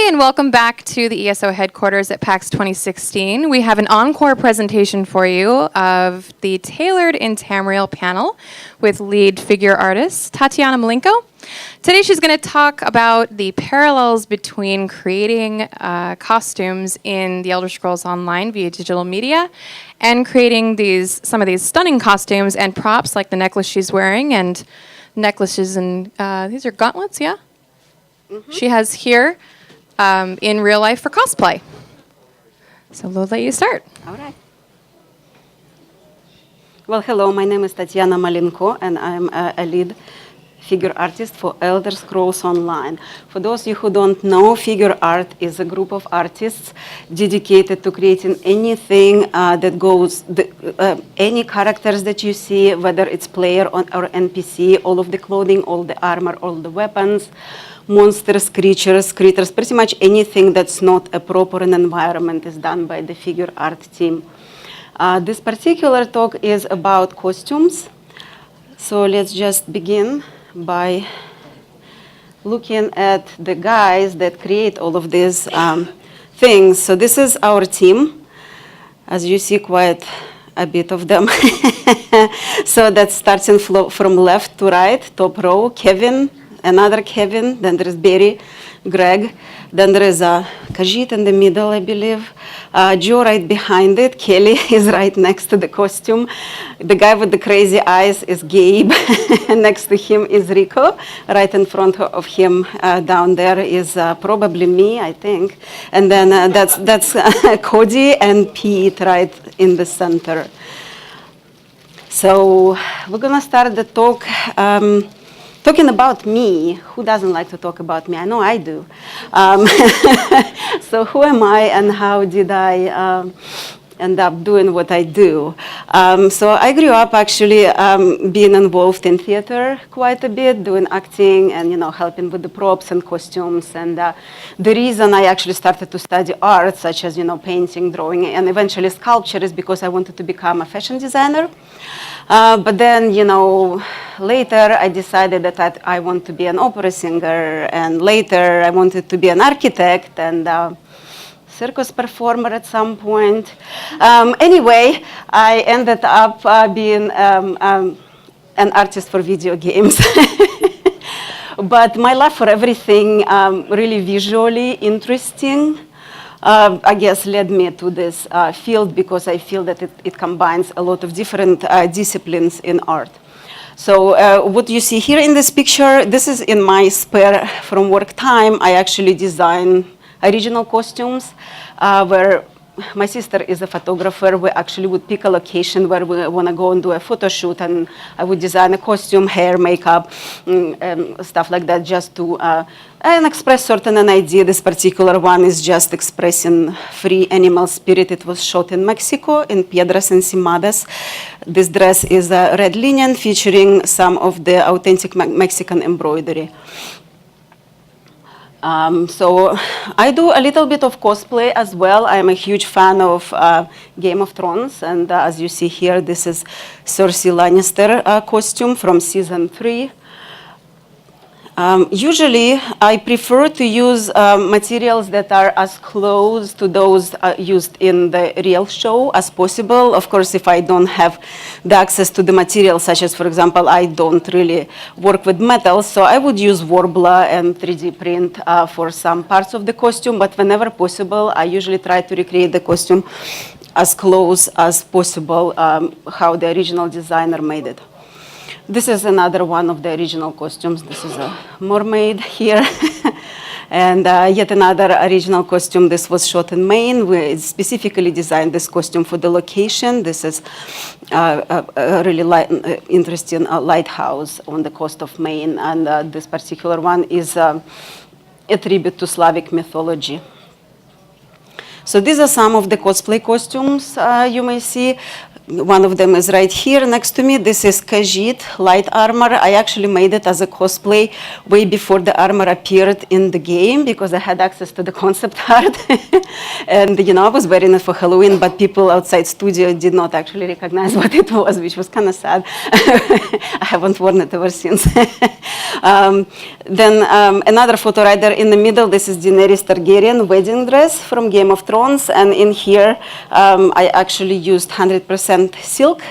and welcome back to the ESO headquarters at PAX 2016. We have an encore presentation for you of the Tailored in Tamriel panel with lead figure artist Tatiana Malenko. Today she's going to talk about the parallels between creating costumes in the Elder Scrolls Online via digital media and creating some of these stunning costumes and props like the necklace she's wearing and necklaces and these are gauntlets, yeah? Mm-hmm. She has here in real life for cosplay. So we'll let you start. All right. Well, hello, my name is Tatiana Malenko, and I'm a lead figure artist for Elder Scrolls Online. For those of you who don't know, figure art is a group of artists dedicated to creating anything that goes, any characters that you see, whether it's player or NPC, all of the clothing, all the armor, all the weapons, monsters, creatures, pretty much anything that's not a proper environment is done by the figure art team. This particular talk is about costumes. So let's just begin by looking at the guys that create all of these things. So this is our team. As you see, quite a bit of them. So that's starting from left to right, top row, Kevin, another Kevin, then there's Barry, Greg, then there is Kajit in the middle, I believe, Joe right behind it, Kelly is right next to the costume, the guy with the crazy eyes is Gabe, next to him is Rico, right in front of him down there is probably me, I think, and then that's Cody and Pete right in the center. So we're gonna start the talk talking about me. Who doesn't like to talk about me? I know I do. So who am I and how did I end up doing what I do? So I grew up actually being involved in theater quite a bit, doing acting and helping with the props and costumes. And the reason I actually started to study art, such as painting, drawing, and eventually sculpture, is because I wanted to become a fashion designer. But then, later I decided that I want to be an opera singer, and later I wanted to be an architect and circus performer at some point. Anyway, I ended up being an artist for video games. But my love for everything really visually interesting, I guess, led me to this field because I feel that it combines a lot of different disciplines in art. So what you see here in this picture, this is in my spare from work time. I actually design original costumes where my sister is a photographer. We actually would pick a location where we want to go and do a photo shoot, and I would design a costume, hair, makeup, stuff like that, just to and express certain an idea. This particular one is just expressing free animal spirit. It was shot in Mexico, in Piedras Encimadas. This dress is red linen featuring some of the authentic Mexican embroidery. So I do a little bit of cosplay as well. I'm a huge fan of Game of Thrones, and as you see here, this is Cersei Lannister costume from season 3. Usually, I prefer to use materials that are as close to those used in the real show as possible. Of course, if I don't have the access to the materials, such as, for example, I don't really work with metal, so I would use Worbla and 3D print for some parts of the costume, but whenever possible, I usually try to recreate the costume as close as possible how the original designer made it. This is another one of the original costumes. This is a mermaid here. And yet another original costume. This was shot in Maine. We specifically designed this costume for the location. This is a really interesting lighthouse on the coast of Maine. And this particular one is a tribute to Slavic mythology. So these are some of the cosplay costumes you may see. One of them is right here next to me. This is Khajiit light armor. I actually made it as a cosplay way before the armor appeared in the game because I had access to the concept art. And I was wearing it for Halloween, but people outside studio did not actually recognize what it was, which was kind of sad. I haven't worn it ever since. Then another photo right there in the middle. This is Daenerys Targaryen wedding dress from Game of Thrones. And in here, I actually used 100% silk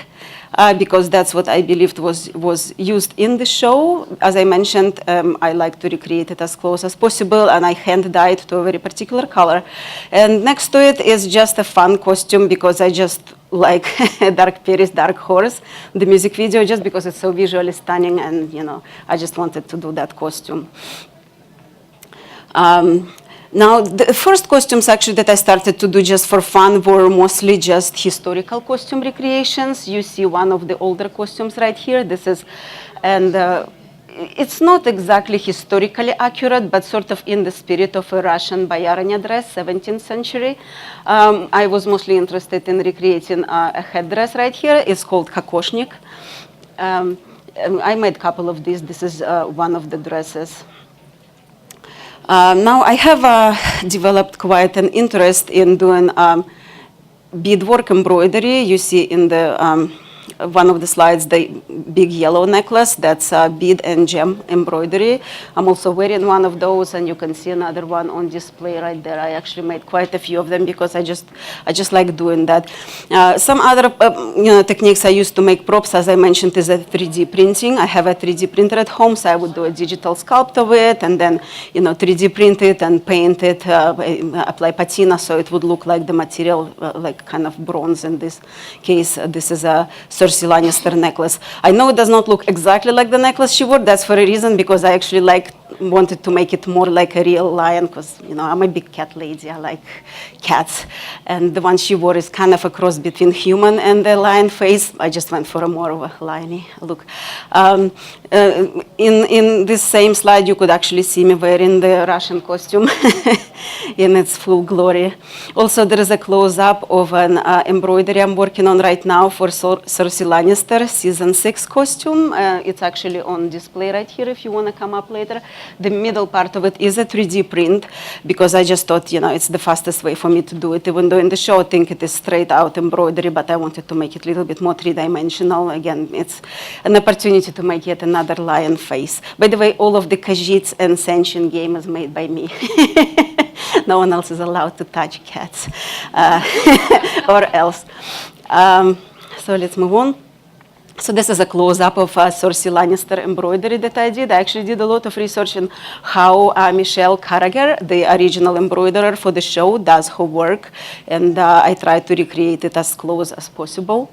because that's what I believed was used in the show. As I mentioned, I like to recreate it as close as possible, and I hand dyed to a very particular color. And next to it is just a fun costume because I just like Dark Paris, Dark Horse, the music video, just because it's so visually stunning, and I just wanted to do that costume. Now, the first costumes actually that I started to do just for fun were mostly just historical costume recreations. You see one of the older costumes right here. This is, and it's not exactly historically accurate, but sort of in the spirit of a Russian boyarnya dress, 17th century. I was mostly interested in recreating a headdress right here. It's called kokoshnik. I made a couple of these. This is one of the dresses. Now I have developed quite an interest in doing beadwork embroidery. You see in the one of the slides the big yellow necklace, that's bead and gem embroidery. I'm also wearing one of those, and you can see another one on display right there. I actually made quite a few of them because I just like doing that. Some other techniques I use to make props, as I mentioned, is a 3D printing. I have a 3D printer at home, so I would do a digital sculpt of it, and then 3D print it and paint it, apply patina so it would look like the material, like kind of bronze in this case. This is a Cersei Lannister necklace. I know it does not look exactly like the necklace she wore. That's for a reason, because I actually wanted to make it more like a real lion, because I'm a big cat lady. I like cats, and the one she wore is kind of a cross between human and a lion face. I just went for a more of a liony look. In this same slide, you could actually see me wearing the Russian costume in its full glory. Also, there is a close-up of an embroidery I'm working on right now for Cersei Lannister season 6 costume. It's actually on display right here if you want to come up later. The middle part of it is a 3D print, because I just thought, it's the fastest way for me to do it, even though in the show I think it is straight out embroidery, but I wanted to make it a little bit more three-dimensional. Again, it's an opportunity to make yet another lion face. By the way, all of the Khajiits and Senshin game is made by me. No one else is allowed to touch cats or else. So let's move on. So this is a close-up of Cersei Lannister embroidery that I did. I actually did a lot of research on how Michelle Carragher, the original embroiderer for the show, does her work, and I tried to recreate it as close as possible.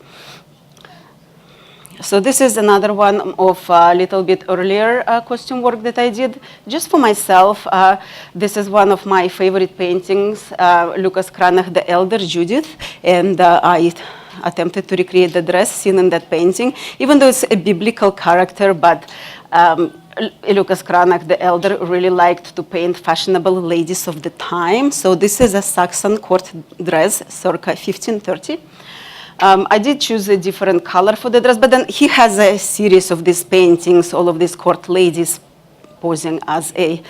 So this is another one of a little bit earlier costume work that I did just for myself. This is one of my favorite paintings, Lucas Cranach the Elder, Judith, and I attempted to recreate the dress seen in that painting, even though it's a biblical character, but Lucas Cranach the Elder really liked to paint fashionable ladies of the time. So this is a Saxon court dress, circa 1530. I did choose a different color for the dress, but then he has a series of these paintings, all of these court ladies posing as a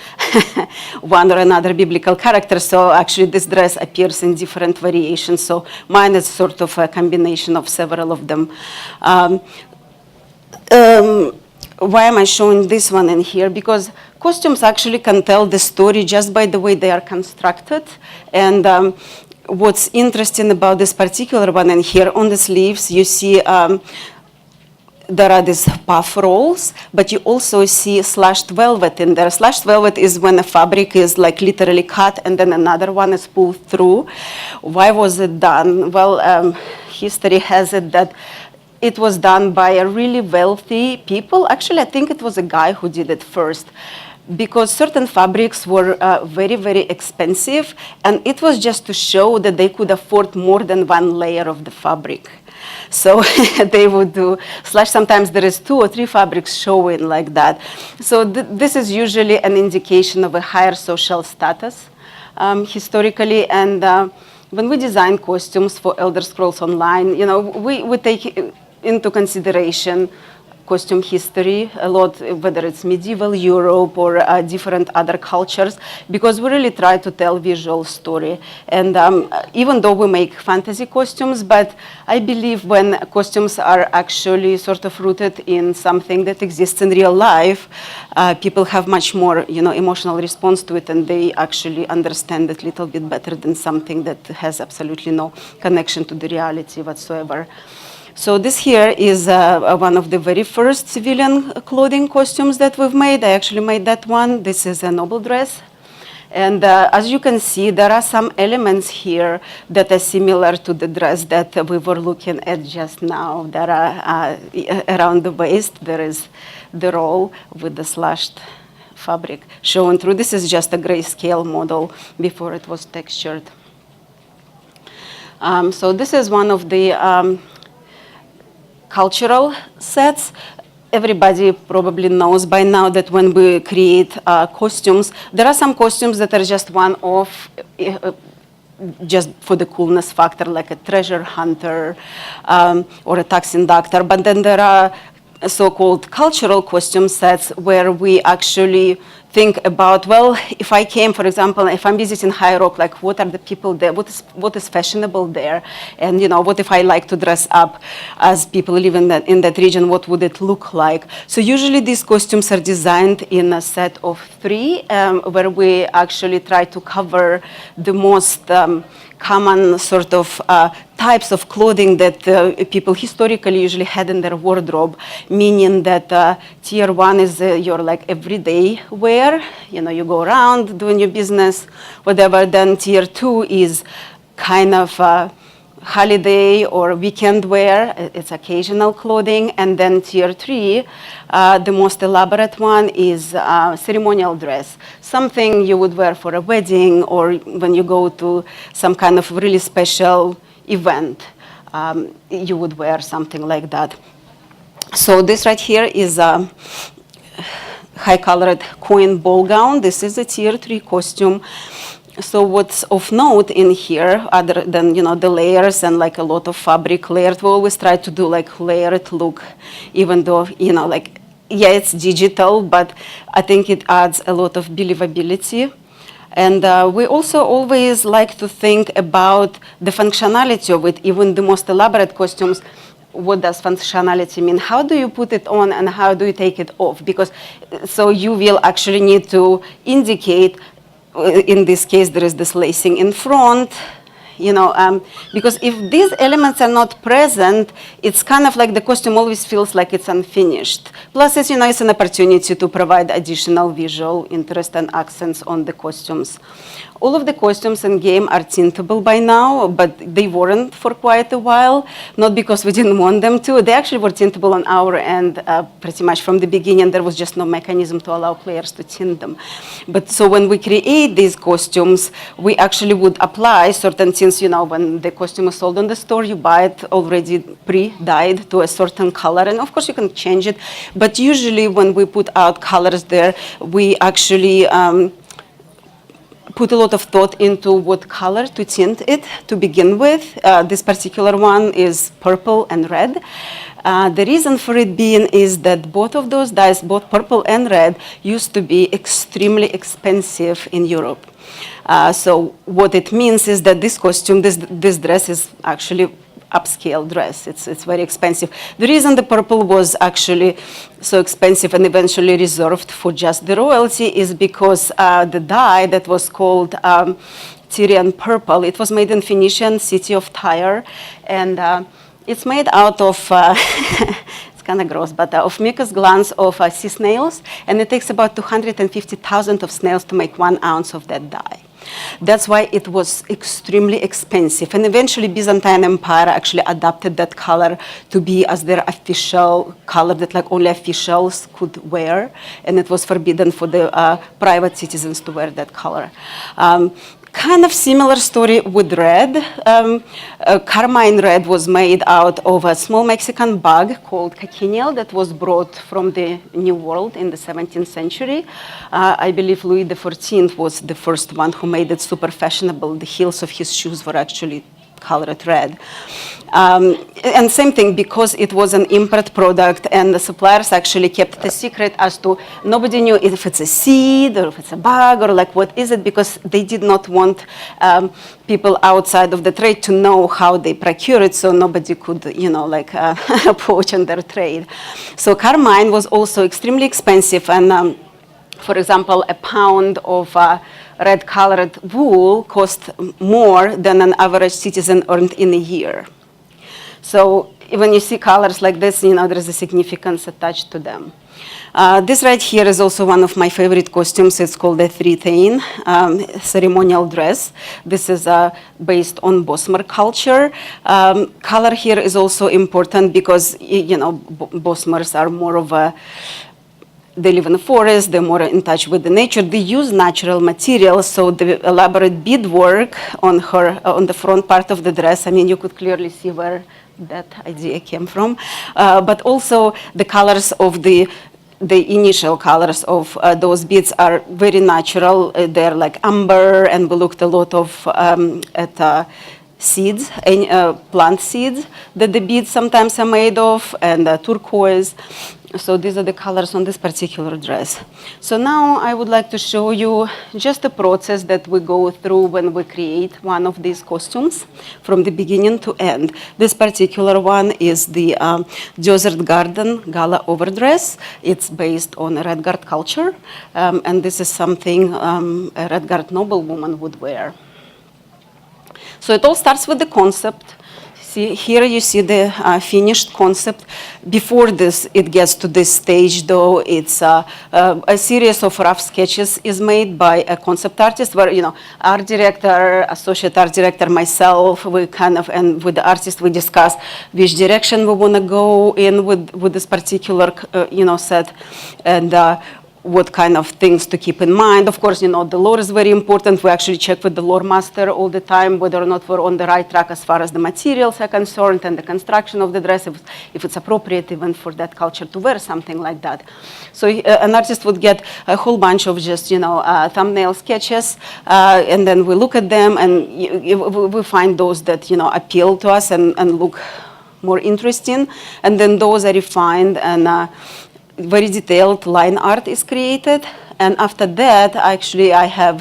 one or another biblical character. So actually this dress appears in different variations. So mine is sort of a combination of several of them. Why am I showing this one in here? Because costumes actually can tell the story just by the way they are constructed. And what's interesting about this particular one in here, on the sleeves, you see there are these puff rolls, but you also see slashed velvet in there. Slashed velvet is when a fabric is like literally cut and then another one is pulled through. Why was it done? Well, history has it that it was done by a really wealthy people. Actually, I think it was a guy who did it first, because certain fabrics were very, very expensive, and it was just to show that they could afford more than one layer of the fabric. So they would do slash. Sometimes there is 2 or 3 fabrics showing like that. So this is usually an indication of a higher social status historically. And when we design costumes for Elder Scrolls Online, we take into consideration costume history a lot, whether it's medieval Europe or different other cultures, because we really try to tell visual story. And even though we make fantasy costumes, but I believe when costumes are actually sort of rooted in something that exists in real life, people have much more, emotional response to it, and they actually understand it a little bit better than something that has absolutely no connection to the reality whatsoever. So this here is one of the very first civilian clothing costumes that we've made. I actually made that one. This is a noble dress. And as you can see, there are some elements here that are similar to the dress that we were looking at just now. There are around the waist, there is the roll with the slashed fabric shown through. This is just a grayscale model before it was textured. So this is one of the cultural sets. Everybody probably knows by now that when we create costumes, there are some costumes that are just one-off, just for the coolness factor, like a treasure hunter or a tax inductor. But then there are so-called cultural costume sets where we actually think about, well, if I came, for example, if I'm visiting High Rock, like what are the people there, what is fashionable there, and what if I like to dress up as people live in that region, what would it look like? So usually these costumes are designed in a set of 3, where we actually try to cover the most common sort of types of clothing that people historically usually had in their wardrobe, meaning that tier 1 is your like everyday wear, you go around doing your business, whatever. Then tier 2 is kind of holiday or weekend wear, it's occasional clothing. And then tier 3, the most elaborate one, is ceremonial dress, something you would wear for a wedding or when you go to some kind of really special event, you would wear something like that. So this right here is a high-colored queen ball gown. This is a tier 3 costume. So what's of note in here, other than the layers and like a lot of fabric layered, we always try to do like layered look, even though like it's digital, but I think it adds a lot of believability. And we also always like to think about the functionality of it, even the most elaborate costumes. What does functionality mean? How do you put it on and how do you take it off? Because so you will actually need to indicate, in this case, there is this lacing in front, because if these elements are not present, it's kind of like the costume always feels like it's unfinished. Plus, it's, it's an opportunity to provide additional visual interest and accents on the costumes. All of the costumes in game are tintable by now, but they weren't for quite a while, not because we didn't want them to. They actually were tintable on our end pretty much from the beginning. There was just no mechanism to allow players to tint them. But so when we create these costumes, we actually would apply certain tints. When the costume is sold on the store, you buy it already pre-dyed to a certain color, and of course you can change it. But usually when we put out colors there, we actually put a lot of thought into what color to tint it to begin with. This particular one is purple and red. The reason for it being is that both of those dyes, both purple and red, used to be extremely expensive in Europe. So what it means is that this costume, this dress is actually upscale dress. It's very expensive. The reason the purple was actually so expensive and eventually reserved for just the royalty is because the dye that was called Tyrian purple, it was made in Phoenician city of Tyre, and it's made out of it's kind of gross, but of mucus glands of sea snails, and it takes about 250,000 of snails to make 1 ounce of that dye. That's why it was extremely expensive. And eventually Byzantine Empire actually adopted that color to be as their official color that like only officials could wear. And it was forbidden for the private citizens to wear that color. Kind of similar story with red. Carmine red was made out of a small Mexican bug called cochineal that was brought from the New World in the 17th century. I believe Louis XIV was the first one who made it super fashionable. The heels of his shoes were actually colored red. And same thing, because it was an import product and the suppliers actually kept it a secret as to nobody knew if it's a seed or if it's a bug or like what is it, because they did not want people outside of the trade to know how they procure it, so nobody could, poach on their trade. So carmine was also extremely expensive, and for example, a pound of red-colored wool cost more than an average citizen earned in a year. So when you see colors like this, there is a significance attached to them. This right here is also one of my favorite costumes. It's called a three-tane ceremonial dress. This is based on Bosmer culture. Color here is also important because, Bosmers are more of a they live in the forest, they're more in touch with the nature. They use natural materials, so the elaborate beadwork on the front part of the dress, you could clearly see where that idea came from. But also the colors of the initial colors of those beads are very natural. They're like amber, and we looked a lot of at seeds, plant seeds that the beads sometimes are made of, and turquoise. So these are the colors on this particular dress. So now I would like to show you just the process that we go through when we create one of these costumes from the beginning to end. This particular one is the Desert Garden Gala Overdress. It's based on Red Guard culture, and this is something a Red Guard noblewoman would wear. So it all starts with the concept. Here you see the finished concept. Before this, it gets to this stage, though, it's a series of rough sketches is made by a concept artist where, art director, associate art director, myself, and with the artist, we discuss which direction we want to go in with this particular, set, and what kind of things to keep in mind. Of course, the lore is very important. We actually check with the lore master all the time whether or not we're on the right track as far as the materials are concerned and the construction of the dress, if it's appropriate even for that culture to wear something like that. So an artist would get a whole bunch of just, thumbnail sketches, and then we look at them and we find those that, appeal to us and look more interesting. And then those are refined and very detailed line art is created. And after that, actually, I have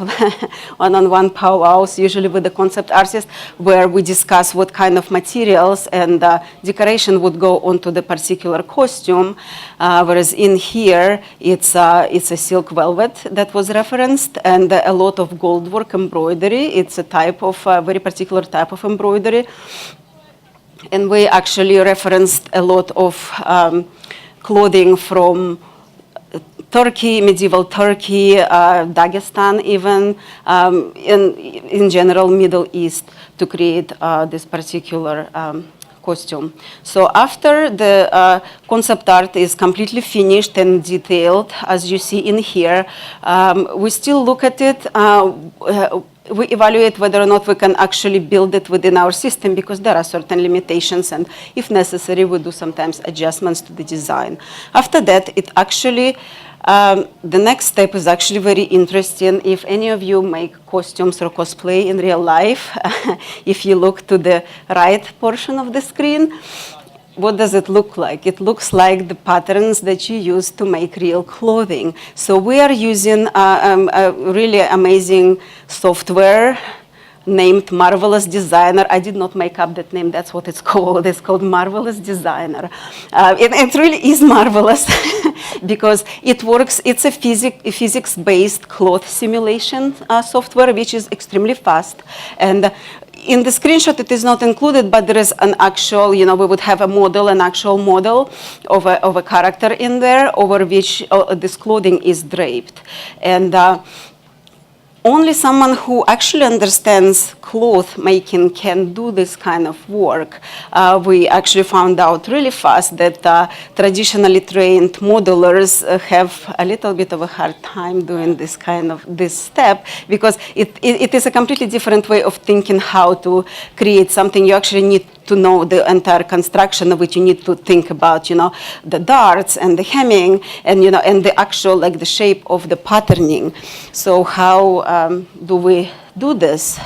one-on-one powwows, usually with the concept artist, where we discuss what kind of materials and decoration would go onto the particular costume. Whereas in here, it's a silk velvet that was referenced, and a lot of gold work embroidery. It's a very particular type of embroidery. And we actually referenced a lot of clothing from Turkey, medieval Turkey, Dagestan even, in general Middle East, to create this particular costume. So after the concept art is completely finished and detailed, as you see in here, we still look at it. We evaluate whether or not we can actually build it within our system, because there are certain limitations, and if necessary, we do sometimes adjustments to the design. After that, it actually, the next step is actually very interesting. If any of you make costumes or cosplay in real life, if you look to the right portion of the screen, what does it look like? It looks like the patterns that you use to make real clothing. So we are using a really amazing software named Marvelous Designer. I did not make up that name, that's what it's called. It's called Marvelous Designer. It really is marvelous because it works, it's a physics-based cloth simulation software, which is extremely fast. And in the screenshot, it is not included, but there is an actual, we would have an actual model of a character in there over which this clothing is draped. And only someone who actually understands cloth making can do this kind of work, we actually found out really fast that traditionally trained modelers have a little bit of a hard time doing this step, because it is a completely different way of thinking how to create something. You actually need to know the entire construction, of which you need to think about, the darts and the hemming, and and the actual, like, the shape of the patterning. So how do we do this?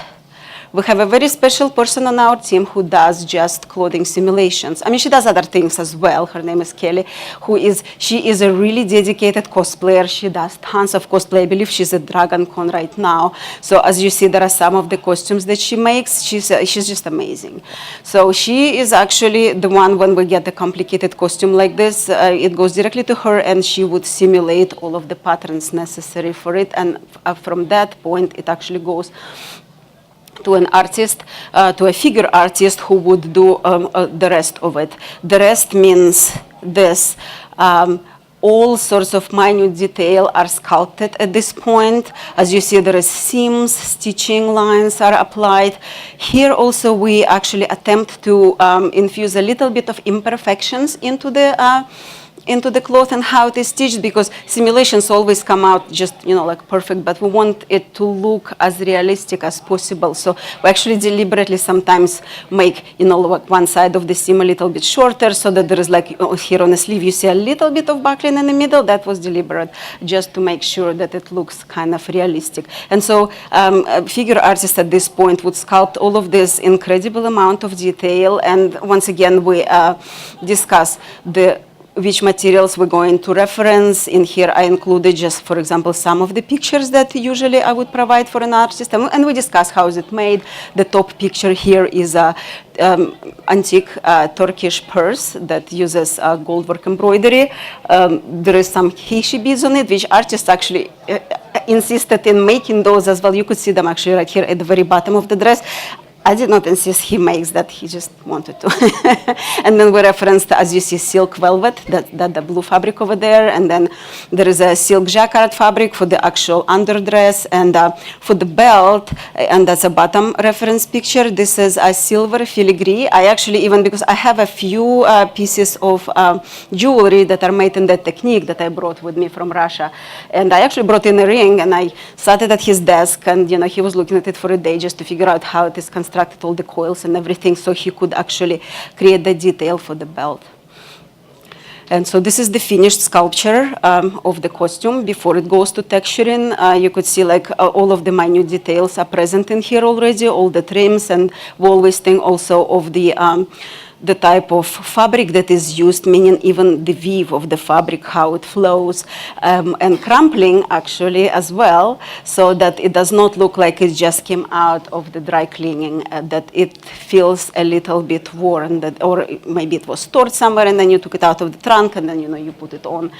We have a very special person on our team who does just clothing simulations. I mean, she does other things as well. Her name is Kelly, she is a really dedicated cosplayer. She does tons of cosplay. I believe she's at Dragon Con right now. So as you see, there are some of the costumes that she makes. She's just amazing. So she is actually the one, when we get a complicated costume like this, it goes directly to her, and she would simulate all of the patterns necessary for it. And from that point, it actually goes to an artist, to a figure artist, who would do the rest of it. The rest means this. All sorts of minute detail are sculpted at this point. As you see, there is seams, stitching lines are applied. Here also we actually attempt to infuse a little bit of imperfections into the cloth and how it is stitched, because simulations always come out just, like perfect, but we want it to look as realistic as possible. So we actually deliberately sometimes make, like one side of the seam a little bit shorter, so that there is, like, here on the sleeve, you see a little bit of buckling in the middle. That was deliberate, just to make sure that it looks kind of realistic. And so figure artists at this point would sculpt all of this incredible amount of detail. And once again, we discuss which materials we're going to reference. In here, I included just, for example, some of the pictures that usually I would provide for an artist, and we discuss how is it made. The top picture here is a antique Turkish purse that uses goldwork embroidery. There is some heishi beads on it, which artists actually insisted in making those as well. You could see them actually right here at the very bottom of the dress. I did not insist he makes that, he just wanted to. And then we referenced, as you see, silk velvet, that the blue fabric over there. And then there is a silk jacquard fabric for the actual underdress. And for the belt, and that's a bottom reference picture, this is a silver filigree. I actually, even because I have a few pieces of jewelry that are made in that technique that I brought with me from Russia. And I actually brought in a ring, and I sat it at his desk, and he was looking at it for a day just to figure out how it is constructed, all the coils and everything, so he could actually create the detail for the belt. And so this is the finished sculpture of the costume before it goes to texturing. You could see, like, all of the minute details are present in here already, all the trims, and we always think also of the type of fabric that is used, meaning even the weave of the fabric, how it flows, and crumpling actually as well, so that it does not look like it just came out of the dry cleaning, that it feels a little bit worn, or maybe it was stored somewhere and then you took it out of the trunk and then you put it on,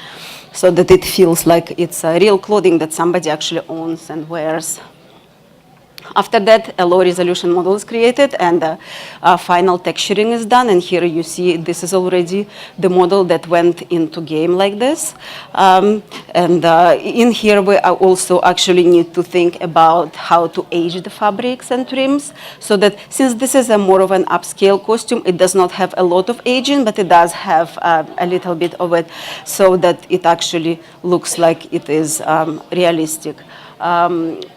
so that it feels like it's real clothing that somebody actually owns and wears. After that, a low-resolution model is created, and final texturing is done. And here you see this is already the model that went into game like this. And in here, we also actually need to think about how to age the fabrics and trims, so that since this is a more of an upscale costume, it does not have a lot of aging, but it does have a little bit of it, so that it actually looks like it is realistic.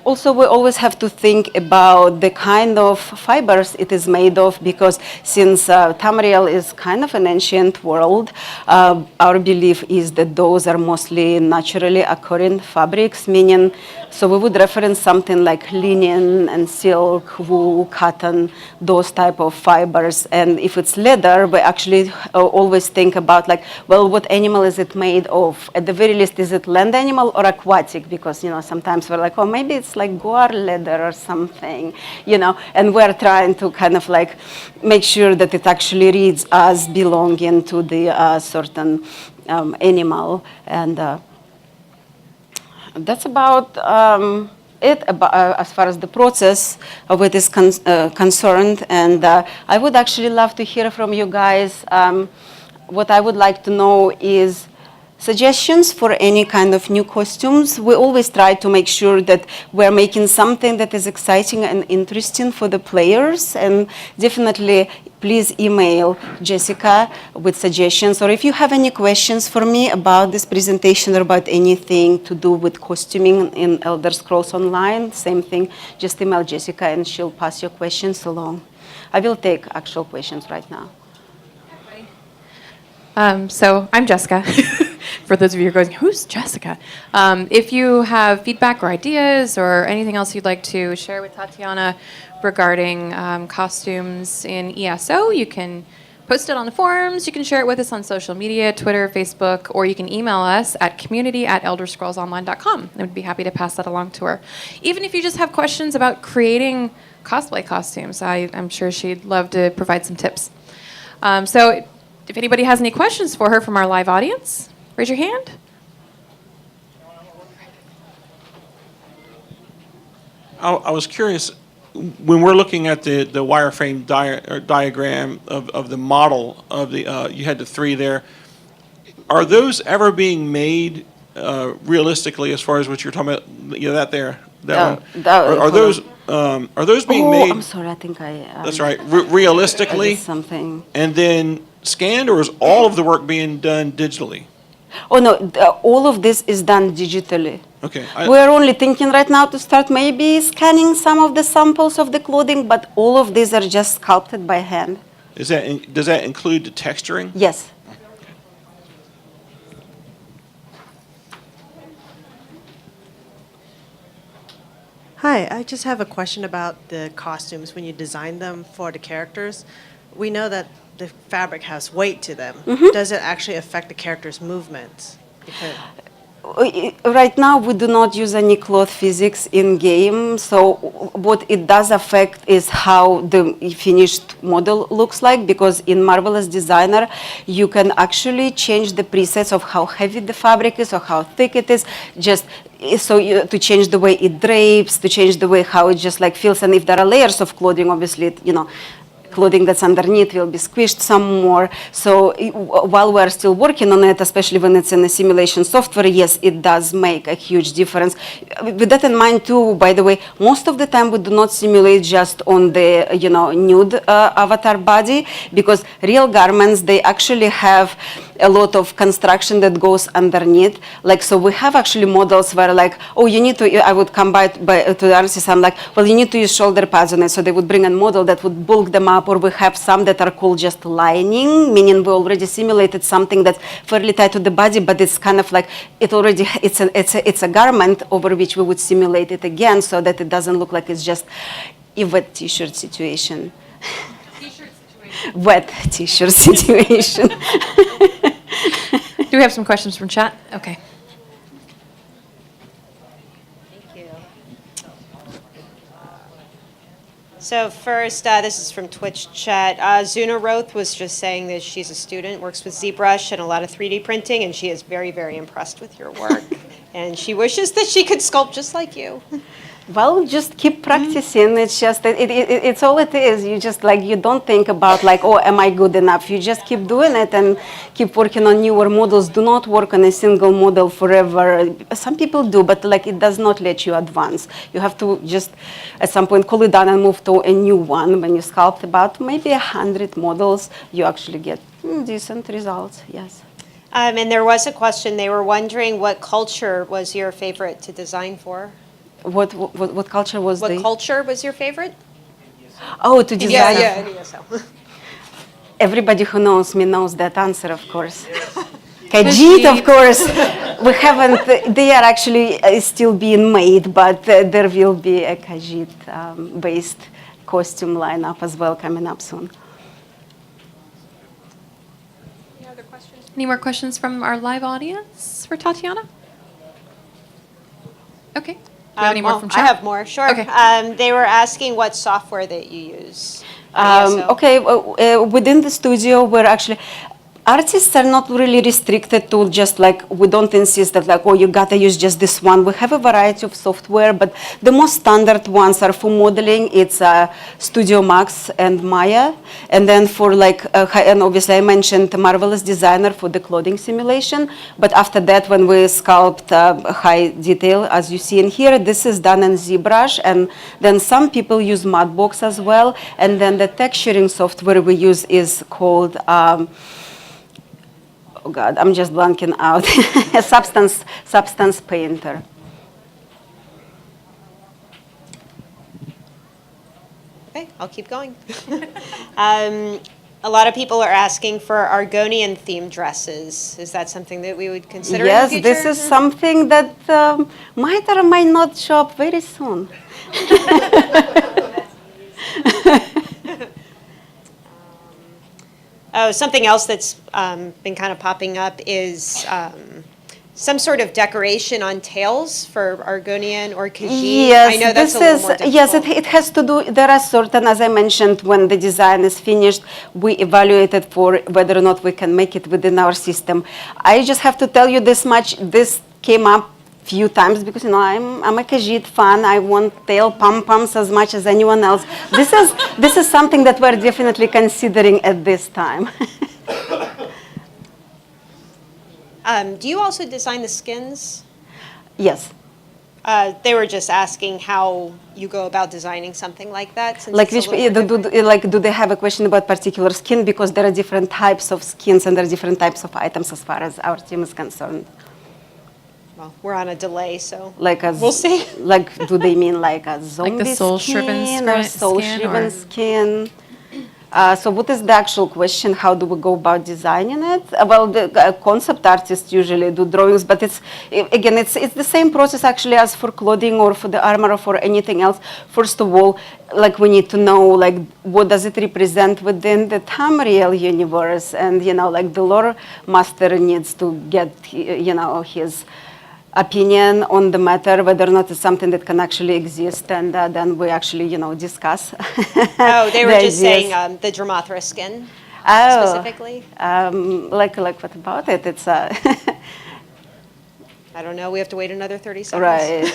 Also, we always have to think about the kind of fibers it is made of, because since Tamriel is kind of an ancient world, our belief is that those are mostly naturally occurring fabrics, meaning, so we would reference something like linen and silk, wool, cotton, those type of fibers. And if it's leather, we actually always think about, like, well, what animal is it made of? At the very least, is it land animal or aquatic? Because, sometimes we're like, oh, maybe it's like guar leather or something, and we're trying to kind of like make sure that it actually reads as belonging to the certain animal. And that's about it as far as the process of it is concerned. And I would actually love to hear from you guys. What I would like to know is, suggestions for any kind of new costumes. We always try to make sure that we're making something that is exciting and interesting for the players. And definitely, please email Jessica with suggestions. Or if you have any questions for me about this presentation or about anything to do with costuming in Elder Scrolls Online, same thing, just email Jessica and she'll pass your questions along. I will take actual questions right now. So I'm Jessica. For those of you who are going, who's Jessica? If you have feedback or ideas or anything else you'd like to share with Tatiana regarding costumes in ESO, you can post it on the forums, you can share it with us on social media, Twitter, Facebook, or you can email us at community@elderscrollsonline.com. I would be happy to pass that along to her. Even if you just have questions about creating cosplay costumes, I'm sure she'd love to provide some tips. So if anybody has any questions for her from our live audience, raise your hand. I was curious, when we're looking at the wireframe diagram of the model of the, you had the three there, are those ever being made realistically as far as what you're talking about? You know, that there, that one. Are those being made? I'm sorry, I think I... that's right, realistically? Something. And then scanned, or is all of the work being done digitally? Oh, no, all of this is done digitally. Okay. We're only thinking right now to start maybe scanning some of the samples of the clothing, but all of these are just sculpted by hand. Does that include the texturing? Yes. Hi, I just have a question about the costumes when you design them for the characters. We know that the fabric has weight to them. Does it actually affect the character's movements? Right now, we do not use any cloth physics in game, so what it does affect is how the finished model looks like, because in Marvelous Designer, you can actually change the presets of how heavy the fabric is or how thick it is, just so to change the way it drapes, to change the way how it just like feels, and if there are layers of clothing, obviously, clothing that's underneath will be squished some more. So while we're still working on it, especially when it's in a simulation software, yes, it does make a huge difference. With that in mind too, by the way, most of the time we do not simulate just on the nude avatar body, because real garments, they actually have a lot of construction that goes underneath. Like, so we have actually models where like, oh, you need to, I would come by to the artist, I'm like, well, you need to use shoulder pads on it. So they would bring a model that would bulk them up, or we have some that are called just lining, meaning we already simulated something that's fairly tight to the body, but it's kind of like, it's a garment over which we would simulate it again, so that it doesn't look like it's just a wet t-shirt situation. Wet t-shirt situation. Do we have some questions from chat? Okay. Thank you. So first, this is from Twitch chat. Zuna Roth was just saying that she's a student, works with ZBrush and a lot of 3D printing, and she is very, very impressed with your work. And she wishes that she could sculpt just like you. Well, just keep practicing. It's just, it's all it is. You just like, you don't think about like, oh, am I good enough? You just keep doing it and keep working on newer models. Do not work on a single model forever. Some people do, but like it does not let you advance. You have to just at some point cool it down and move to a new one. When you sculpt about maybe 100 models, you actually get decent results, yes. And there was a question, they were wondering what culture was your favorite to design for? What culture was What culture was your favorite? Oh, to design. Yeah, in ESO. Everybody who knows me knows that answer, of course. Khajiit, of course. We haven't, they are actually still being made, but there will be a Khajiit based costume lineup as well coming up soon. Any other questions? Any more questions from our live audience for Tatiana? Okay. Do you have any more from chat? I have more, sure. Okay. They were asking what software that you use. for ESO. Okay, within the studio, we're actually, Artists are not really restricted to just like, we don't insist that like, oh, you gotta use just this one. We have a variety of software, but the most standard ones are for modeling. It's Studio Max and Maya. And then for like, and obviously I mentioned Marvelous Designer for the clothing simulation. But after that, when we sculpt high detail, as you see in here, this is done in ZBrush. And then some people use Mudbox as well. And then the texturing software we use is called, oh God, I'm just blanking out. A substance painter. Okay, I'll keep going. A lot of people are asking for Argonian themed dresses. Is that something that we would consider Yes, in the future? this is something that might or might not show up very soon. Oh, something else that's been kind of popping up is some sort of decoration on tails for Argonian or Khajiit. Yes, I know that's this a little is more difficult. yes. It has to do. There are certain, as I mentioned, when the design is finished, we evaluate it for whether or not we can make it within our system. I just have to tell you this much. This came up few times because I'm a Khajiit fan. I want tail pom-poms as much as anyone else. This is something that we're definitely considering at this time. Do you also design the skins? Yes. They were just asking how you go about designing something like that. Since Like it's a which little more different. do they have a question about particular skin? Because there are different types of skins and there are different types of items as far as our team is concerned. Well, we're on a delay, so Like a we'll see. Like, do they mean like a zombie soul-shriven skin or skin, soul-shriven or- skin? So what is the actual question? How do we go about designing it? Well, the concept artists usually do drawings, but it's the same process actually as for clothing or for the armor or for anything else. First of all, like we need to know like what does it represent within the Tamriel universe, and like the lore master needs to get his opinion on the matter, whether or not it's something that can actually exist, and then we actually, discuss. Oh, they were the just ideas. saying the Dramathra skin Oh, specifically. like what about it? It's I don't know. We have to wait another 30 seconds. right.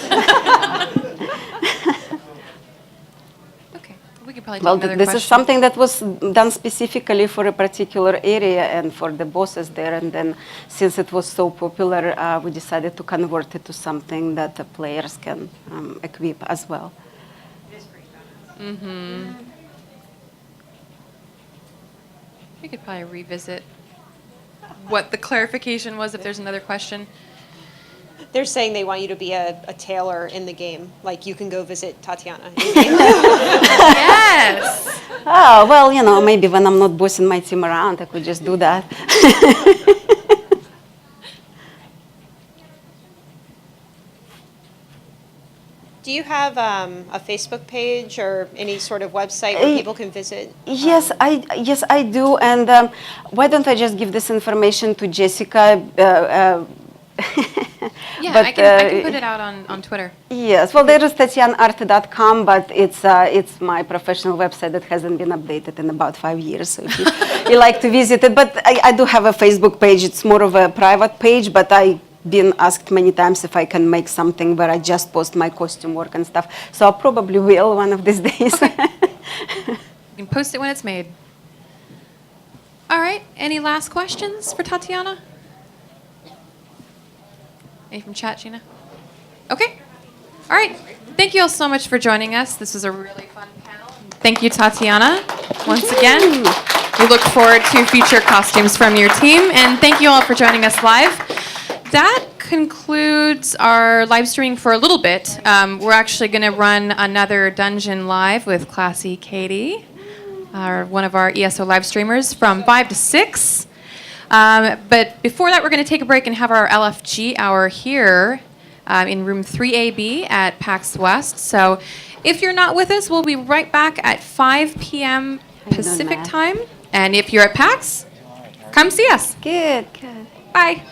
Okay, we could probably take Well, another this question. is something that was done specifically for a particular area and for the bosses there. And then, since it was so popular, we decided to convert it to something that the players can equip as well. We could probably revisit what the clarification was if there's another question. They're saying they want you to be a tailor in the game. Like you can go visit Tatiana. Yes! Oh, well, maybe when I'm not bossing my team around, I could just do that. Do you have a Facebook page or any sort of website where people can visit? Yes, I do. And why don't I just give this information to Jessica? Yeah, But, I can put it out on Twitter. Yes, well, there is TatianaArt.com, but it's my professional website that hasn't been updated in about 5 years. So if you like to visit it, but I do have a Facebook page. It's more of a private page, but I've been asked many times if I can make something where I just post my costume work and stuff. So I probably will one of these days. You can post it when it's made. All right, any last questions for Tatiana? Any from chat, Gina? Okay. All right. Thank you all so much for joining us. This was a really fun panel. Thank you, Tatiana, once again. We look forward to future costumes from your team. And thank you all for joining us live. That concludes our live streaming for a little bit. We're actually going to run another dungeon live with Classy Katie, one of our ESO live streamers, from 5 to 6. But before that, we're going to take a break and have our LFG hour here in room 3AB at PAX West. So if you're not with us, we'll be right back at 5 p.m. Pacific time. And if you're at PAX, come see us. Good. Bye.